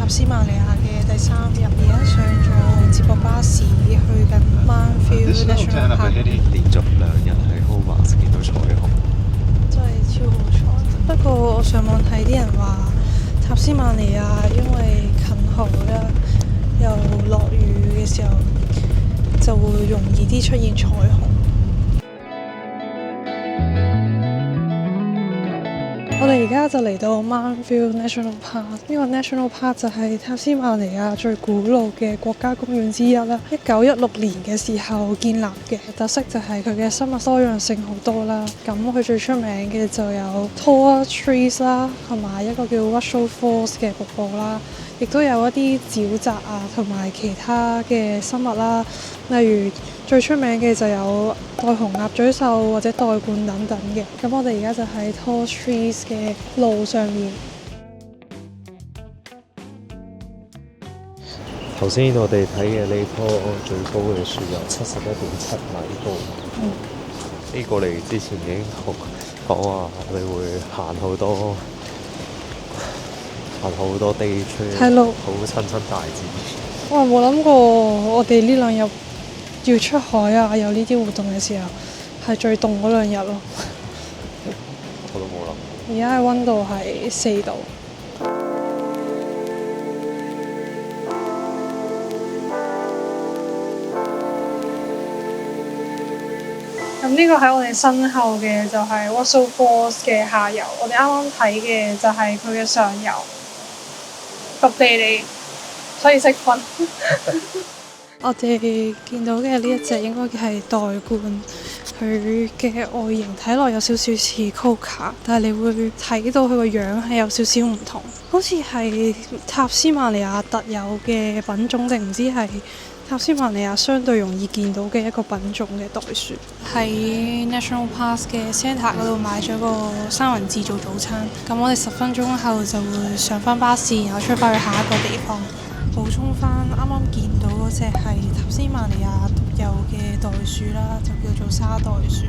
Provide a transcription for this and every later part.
塔斯馬尼亞嘅第3日，而家上咗接駁巴士去緊 Mount National Park， 連續2日喺 Hobart 見到彩虹，真係超好彩。不過我上網睇啲人話塔斯馬尼亞因為近海啦，又落雨嘅時候就會容易啲出現彩虹。我哋而家就嚟到 Mount National Park， 呢個 National Park 就係塔斯馬尼亞最古老嘅國家公園之一啦。1916年嘅時候建立嘅，特色就係佢嘅生物多樣性好多啦。咁佢最出名嘅就有 tall trees 啦，同埋一個叫 Russell Falls 嘅瀑布啦。亦都有一啲沼澤啊，同埋其他嘅生物啦，例如最出名嘅就有袋熊鴨嘴獸或者袋鸛等等嘅。咁我哋而家就喺 Tall Trees 嘅路上面。頭先我哋睇嘅呢棵最高嘅樹有71.7米高。呢個嚟之前已經講話你會行好多地出嚟，係咯，好親大自然。我冇諗過我哋呢2日要出海啊，有呢啲活動嘅時候係最凍嗰2日咯。我都冇諗。而家嘅溫度係4度。咁呢個喺我哋身後嘅就係 Russell Falls 嘅下游，我哋啱啱睇嘅就係佢嘅上游。獨地嚟，所以識分。我哋見到嘅呢一隻應該係袋鸛，佢嘅外形睇落有少少似 Quokka， 但係你會睇到佢個樣係有少少唔同，好似係塔斯馬尼亞特有嘅品種，定唔知係塔斯馬尼亞相對容易見到嘅一個品種嘅袋鼠。喺 National Park 嘅 Centre 嗰度買咗個三文治做早餐，咁我哋10分鐘後就會上返巴士，然後出發去下一個地方。補充返啱啱見到嗰隻係塔斯馬尼亞獨有嘅袋鼠啦，就叫做沙袋鼠，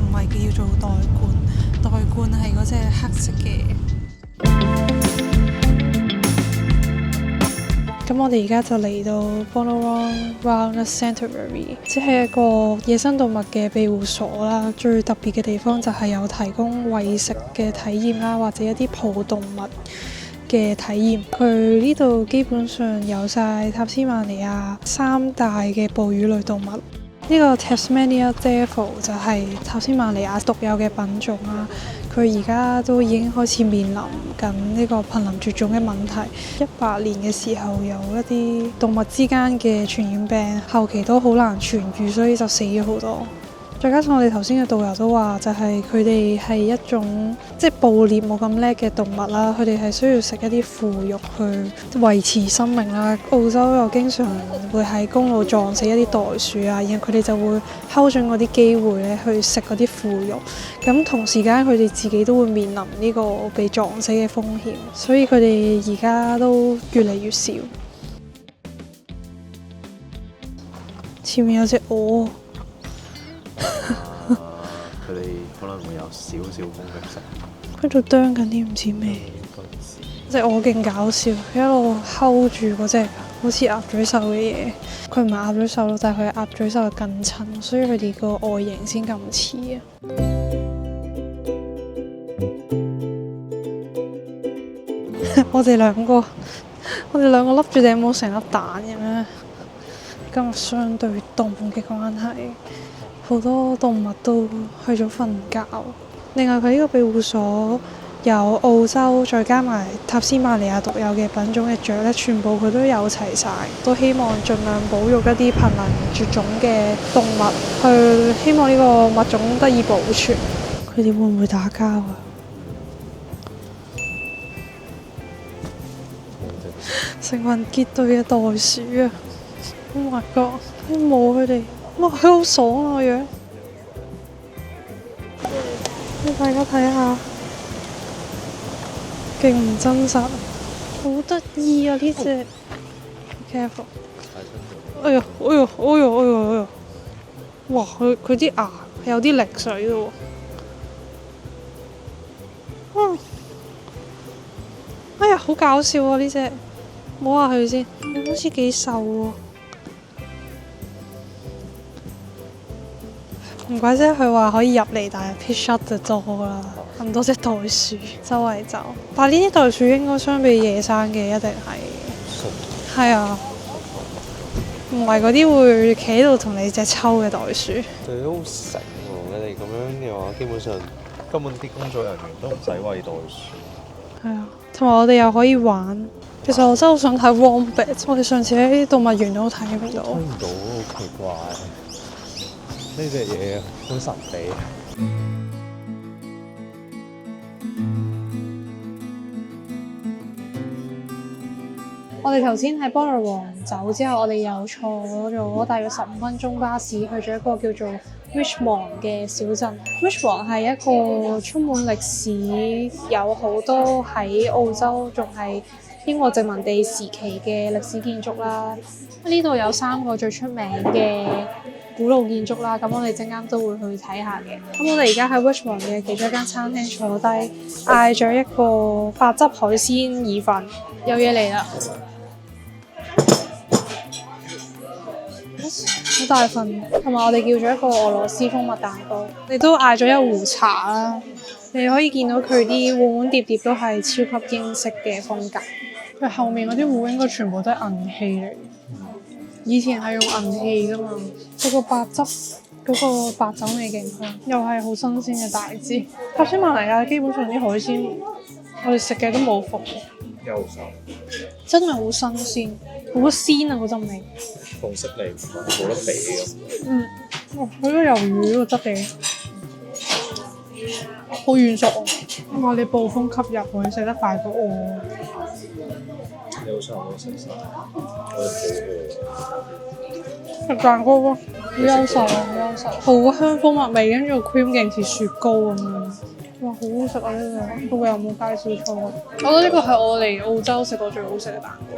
唔係叫做袋鸛。袋鸛係嗰隻黑色嘅。咁我哋而家就嚟到 Bonnarong Wilderness Sanctuary， 即係一個野生動物嘅庇護所啦。最特別嘅地方就係有提供餵食嘅體驗啦，或者一啲抱動物嘅體驗。佢呢度基本上有晒塔斯馬尼亞3大嘅哺乳類動物。呢個 Tasmania Devil 就係塔斯馬尼亞獨有嘅品種啦。佢而家都已經開始面臨緊呢個瀕臨絕種嘅問題。18年嘅時候有一啲動物之間嘅傳染病，後期都好難痊癒，所以就死咗好多。再加上我哋頭先嘅導遊都話，就係佢哋係一種即係捕獵冇咁叻嘅動物啦，佢哋係需要食一啲腐肉去維持生命啦。澳洲又經常會喺公路撞死一啲袋鼠啊，然後佢哋就會睺準嗰啲機會咧去食嗰啲腐肉。咁同時間佢哋自己都會面臨呢個被撞死嘅風險，所以佢哋而家都越嚟越少。前面有隻鵝。佢哋可能會有少少攻擊性。佢度啄緊啲唔知咩，隻鵝勁搞笑，佢一路睺住嗰隻好似鴨嘴獸嘅嘢。佢唔係鴨嘴獸咯，但係佢係鴨嘴獸嘅近親，所以佢哋個外形先咁似啊。我哋兩個笠住頂帽成粒蛋嘅咩？今日相對凍嘅關係。好多動物都去咗瞓覺。另外佢呢個庇護所有澳洲再加埋塔斯馬尼亞獨有嘅品種嘅雀咧，全部佢都有齊晒。都希望盡量保育一啲瀕臨絕種嘅動物，去希望呢個物種得以保存。佢哋會唔會打交啊？成群結隊嘅袋鼠啊 ！Oh my god！ 摸佢哋。哇！佢好爽啊個樣，俾大家睇下，勁唔真實，好得意啊呢隻。Careful！ 哎呀！哎呀！哎呀！哎呀！哎呀！哇！佢啲牙有啲力水嘅喎。哎呀！好搞笑啊呢隻。摸下佢先，好似幾瘦喎。唔怪之佢話可以入嚟，但係 pitch shut 就多啦，咁多隻袋鼠周圍走。但係呢啲袋鼠應該相比野生嘅一定係啊，唔係嗰啲會企喺度同你隻抽嘅袋鼠。佢都好醒喎！你哋咁樣嘅話，基本上根本啲工作人員都唔使餵袋鼠。係啊，同埋我哋又可以玩。其實我真係好想睇 wombat， 我哋上次喺動物園都睇唔到。睇唔到，好奇怪。呢隻嘢好神秘。我哋頭先喺菠蘿王走之後，我哋又坐咗大約15分鐘巴士去咗一個叫做 Richmond 嘅小鎮。Richmond 係一個充滿歷史，有好多喺澳洲仲係英國殖民地時期嘅歷史建築啦。呢度有3個最出名嘅古老建築啦，咁我哋陣間都會去睇下嘅。咁我哋而家喺 Richmond 嘅其中一間餐廳坐低，嗌咗一個白汁海鮮意粉，有嘢嚟啦！好大份，同埋我哋叫咗一個俄羅斯蜂蜜蛋糕，你都嗌咗一壺茶啦。你可以見到佢啲碗碗碟碟都係超級英式嘅風格。佢後面嗰啲壺應該全部都係銀器嚟，以前係用銀器㗎嘛。嗰個白汁嗰個白酒味勁香，又係好新鮮嘅大支。塔斯馬尼亞基本上啲海鮮，我哋食嘅都冇伏，優秀，真係好新鮮，好鮮啊嗰陣味。鳳色嚟冇得比咁。哇！嗰個魷魚個質地好軟熟啊！哇！你暴風吸入喎，你食得快過我。你好想我食晒，我哋好餓。食蛋糕咯，好優秀啊！好優秀，好香蜂蜜味，跟住個 cream 勁似雪糕咁樣。哇！好好食啊呢個，不過有冇介紹錯？我覺得呢個係我嚟澳洲食過最好食嘅蛋糕。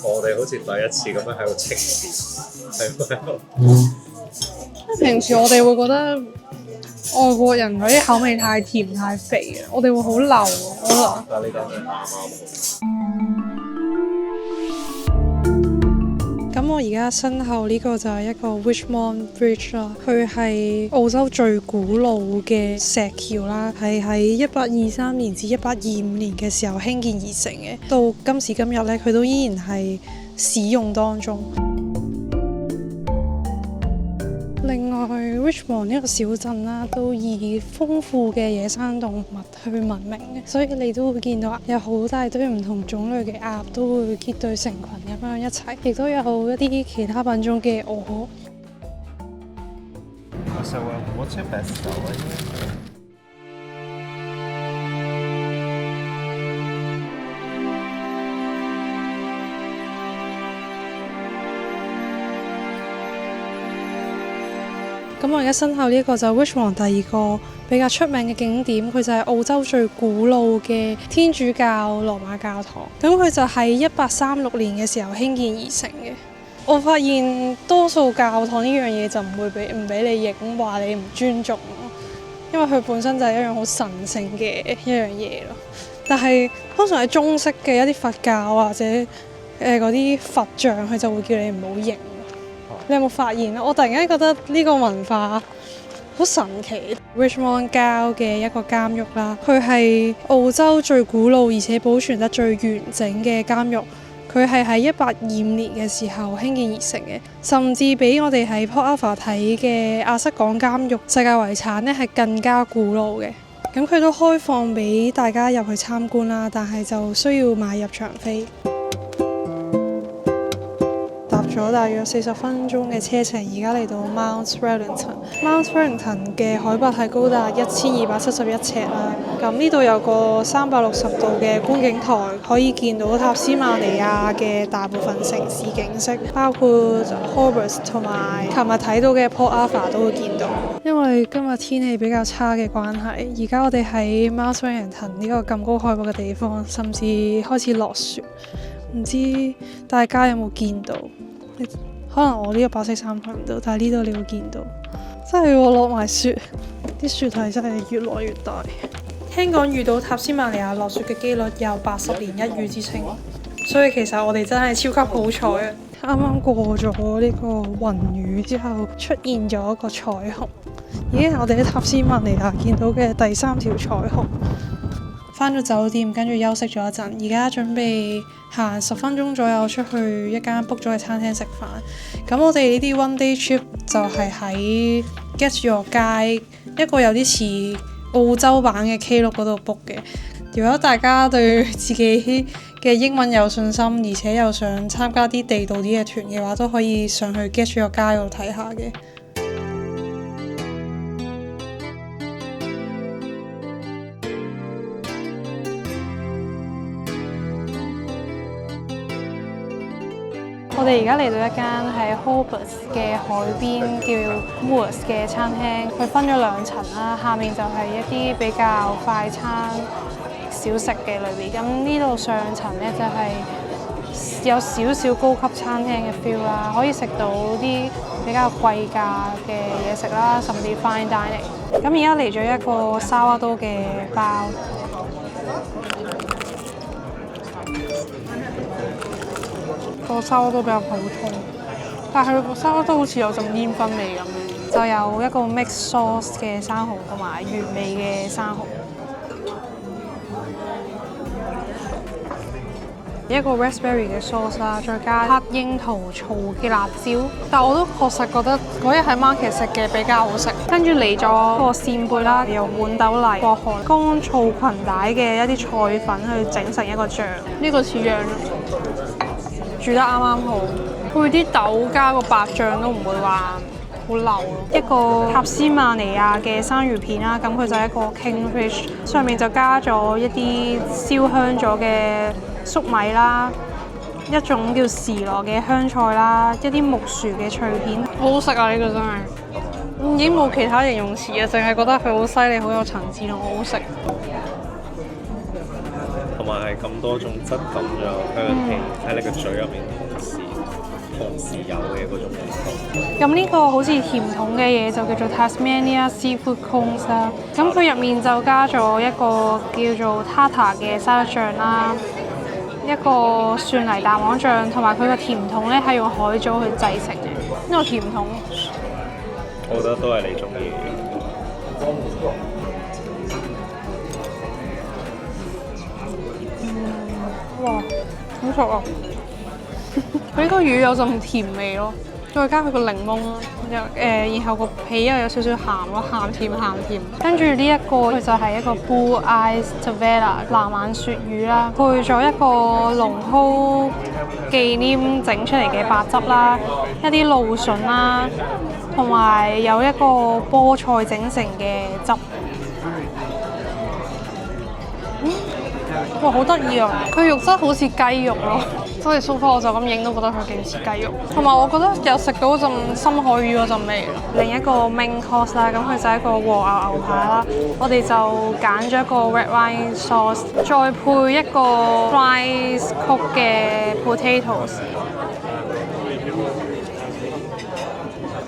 我哋好似第一次咁樣喺度清點，係咪？平時我哋會覺得外國人嗰啲口味太甜太肥啊，我哋會好流啊，可能。但係呢間係啱啱。咁我而家身後呢個就係一個 Richmond Bridge 啦，佢係澳洲最古老嘅石橋啦，係喺1823年至1825年嘅時候興建而成嘅，到今時今日咧，佢都依然係使用當中。另外 Richmond 呢個小鎮啦，都以豐富嘅野生動物去聞名嘅，所以你都會見到有好大堆唔同種類嘅鴨都會結隊成群咁樣一齊，亦都有一啲其他品種嘅鵝。So what's your best seller? 咁我而家身後呢一個就係 Richmond 第二個比較出名嘅景點，佢就係澳洲最古老嘅天主教羅馬教堂。咁佢就喺1836年嘅時候興建而成嘅。我發現多數教堂呢樣嘢就唔俾你影，話你唔尊重咯，因為佢本身就係一樣好神聖嘅一樣嘢咯。但係通常係中式嘅一啲佛教或者嗰啲佛像，佢就會叫你唔好影。你有冇發現啊？我突然間覺得呢個文化好神奇。Richmond 郊嘅一個監獄啦，佢係澳洲最古老而且保存得最完整嘅監獄。佢係喺1825年嘅時候興建而成嘅，甚至比我哋喺 Port Arthur 睇嘅亞瑟港監獄世界遺產呢係更加古老嘅。咁佢都開放俾大家入去參觀啦，但係就需要買入場費。搭咗大約40分鐘嘅車程，而家嚟到 Mount Wellington。Mount Wellington 嘅海拔係高達1271尺啦。咁呢度有個360度嘅觀景台，可以見到塔斯馬尼亞嘅大部分城市景色，包括 Hobart 同埋琴日睇到嘅 Port Arthur 都會見到。因為今日天氣比較差嘅關係，而家我哋喺 Mount Wellington 呢個咁高海拔嘅地方，甚至開始落雪。唔知大家有冇見到？可能我呢個白色衫睇唔到，但係呢度你會見到，真係落埋雪，啲雪係真係越來越大。聽講遇到塔斯曼尼亞落雪嘅機率有80年一遇之稱，所以其實我哋真係超級好彩啊！啱啱過咗呢個雲雨之後，出現咗一個彩虹，已經係我哋喺塔斯曼尼亞見到嘅第3條彩虹。返咗酒店，跟住休息咗一陣，而家準備行10分鐘左右出去一間 book 咗嘅餐廳食飯。咁我哋呢啲 one day trip 就係喺 Get Your Guide 一個有啲似澳洲版嘅 Klook 嗰度 book 嘅。如果大家對自己嘅英文有信心，而且又想參加啲地道啲嘅團嘅話，都可以上去 Get Your Guide 度睇下嘅。我哋而家嚟到一間喺 Hobart 嘅海邊叫 Moors 嘅餐廳，佢分咗2層啦，下面就係一啲比較快餐小食嘅類別，咁呢度上層呢，就係有少少高級餐廳嘅 feel 啦，可以食到啲比較貴價嘅嘢食啦，甚至 fine dining。咁而家嚟咗一個沙瓦多嘅包。個沙律都比較普通，但係佢個沙律都好似有陣煙燻味咁，就有一個 mix sauce 嘅生蠔同埋原味嘅生蠔，一個 raspberry 嘅 sauce 啦，再加黑櫻桃醋嘅辣椒。但我都確實覺得嗰日喺 market 食嘅比較好食。跟住嚟咗個扇貝啦，有豌豆泥、薄荷、乾燥裙帶嘅一啲菜粉去整成一個醬，呢個似樣。煮得啱啱好，配啲豆加個白醬都唔會話好流咯。一個塔斯曼尼亞嘅生魚片啦，咁佢就係一個 kingfish， 上面就加咗一啲燒香咗嘅粟米啦，一種叫時羅嘅香菜啦，一啲木薯嘅脆片，好好食啊！呢個真係已經冇其他形容詞啊，淨係覺得佢好犀利，好有層次同好好食。同埋係咁多種質感仲有香氣喺你個嘴入面同時有嘅嗰種味道。咁呢個好似甜筒嘅嘢就叫做 Tasmania Seafood Cones 啦。咁佢入面就加咗一個叫做 Tartar 嘅沙律醬啦，一個蒜泥蛋黃醬，同埋佢個甜筒咧係用海藻去製成嘅。呢個甜筒，我覺得都係你中意嘅。哇，好熟啊！佢呢個魚有陣甜味咯，再加佢個檸檬然後個皮又有少少鹹咯，鹹甜鹹甜。跟住呢一個佢就係一個 Blue Eyes Tavella 藍眼鱈魚啦，配咗一個龍蒿忌廉整出嚟嘅白汁啦，一啲蘆筍啦，同埋有一個菠菜整成嘅汁。哇，好得意啊！佢肉質好似雞肉咯，所以 so far 我就咁影都覺得佢幾似雞肉。同埋我覺得有食到嗰陣深海魚嗰陣味。另一個 main course 啦，咁佢就係一個和牛排啦，我哋就揀咗一個 red wine sauce， 再配一個 fries cook 嘅 potatoes。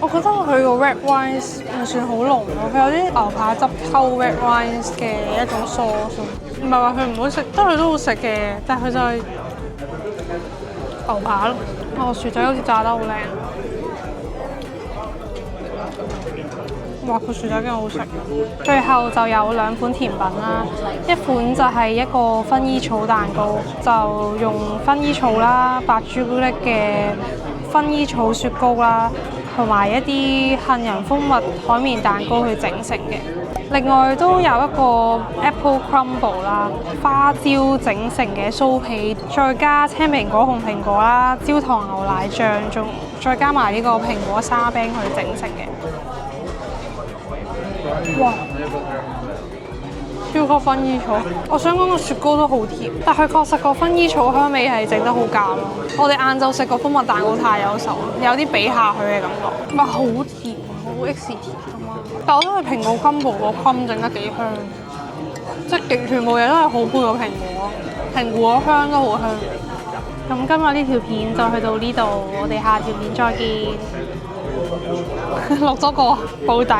我覺得佢個 red wine 唔算好濃咯，佢有啲牛扒汁溝 red wine 嘅一種 sauce。唔係話佢唔好食，佢都好食嘅，但係佢就係牛扒咯。個薯仔好似炸得好靚，哇！個薯仔真係好食。最後就有2款甜品啦，一款就係一個薰衣草蛋糕，就用薰衣草啦、白朱古力嘅薰衣草雪糕啦，同埋一啲杏仁蜂蜜海綿蛋糕去整成嘅。另外都有一個 apple crumble 啦，花椒整成嘅酥皮，再加青蘋果、紅蘋果啦、焦糖牛奶醬，仲再加埋呢個蘋果沙冰去整成嘅。哇！超級薰衣草，我想講個雪糕都好甜，但係確實個薰衣草香味係整得好夾咯。我哋晏晝食個蜂蜜蛋糕太優秀，有啲比下去嘅感覺。哇！好甜，好 X 甜㗎嘛！但我覺得佢蘋果 crumble 個crumb整得幾香，即係全部嘢都係好配個蘋果香都好香。咁今日呢條片就去到呢度，我哋下條片再見。落咗個保底。